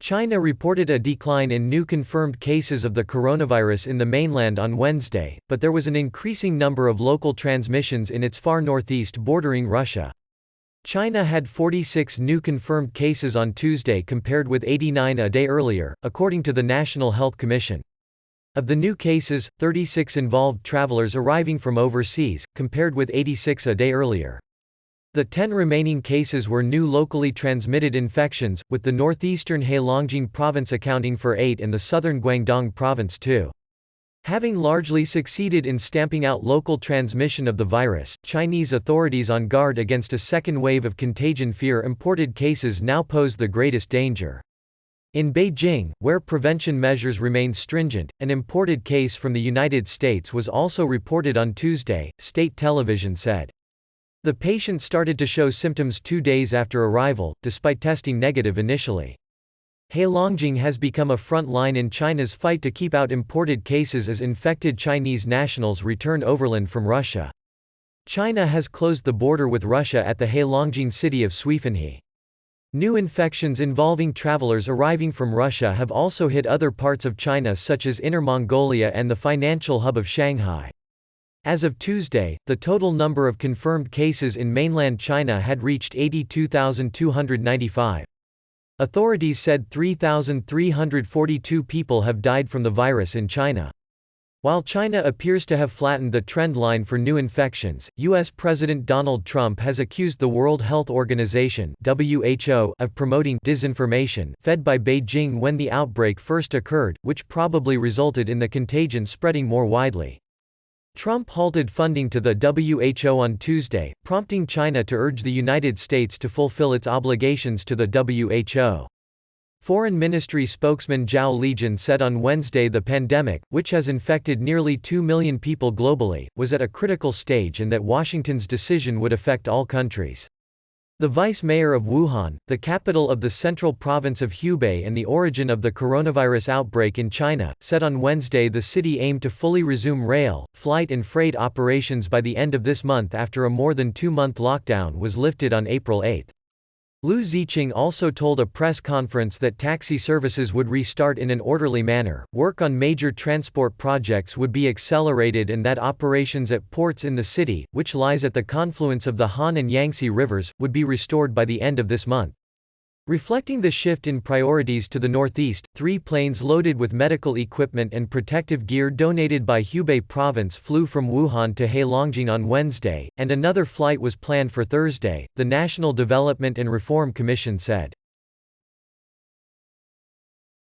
China reported a decline in new confirmed cases of the coronavirus in the mainland on Wednesday, but there was an increasing number of local transmissions in its far northeast bordering Russia. China had 46 new confirmed cases on Tuesday compared with 89 a day earlier, according to the National Health Commission. Of the new cases, 36 involved travelers arriving from overseas, compared with 86 a day earlier. The 10 remaining cases were new locally transmitted infections, with the northeastern Heilongjiang province accounting for 8 and the southern Guangdong province 2. Having largely succeeded in stamping out local transmission of the virus, Chinese authorities on guard against a second wave of contagion fear imported cases now pose the greatest danger. In Beijing, where prevention measures remain stringent, an imported case from the United States was also reported on Tuesday, state television said. The patient started to show symptoms 2 days after arrival, despite testing negative initially. Heilongjiang has become a front line in China's fight to keep out imported cases as infected Chinese nationals return overland from Russia. China has closed the border with Russia at the Heilongjiang city of Suifenhe. New infections involving travelers arriving from Russia have also hit other parts of China such as Inner Mongolia and the financial hub of Shanghai. As of Tuesday, the total number of confirmed cases in mainland China had reached 82,295. Authorities said 3,342 people have died from the virus in China. While China appears to have flattened the trend line for new infections, U.S. President Donald Trump has accused the World Health Organization (WHO) of promoting disinformation fed by Beijing when the outbreak first occurred, which probably resulted in the contagion spreading more widely. Trump halted funding to the WHO on Tuesday, prompting China to urge the United States to fulfill its obligations to the WHO. Foreign Ministry spokesman Zhao Lijian said on Wednesday the pandemic, which has infected nearly 2 million people globally, was at a critical stage and that Washington's decision would affect all countries. The vice mayor of Wuhan, the capital of the central province of Hubei and the origin of the coronavirus outbreak in China, said on Wednesday the city aimed to fully resume rail, flight and freight operations by the end of this month after a more than 2-month lockdown was lifted on April 8. Liu Ziqing also told a press conference that taxi services would restart in an orderly manner, work on major transport projects would be accelerated and that operations at ports in the city, which lies at the confluence of the Han and Yangtze rivers, would be restored by the end of this month. Reflecting the shift in priorities to the northeast, 3 planes loaded with medical equipment and protective gear donated by Hubei province flew from Wuhan to Heilongjiang on Wednesday, and another flight was planned for Thursday, the National Development and Reform Commission said.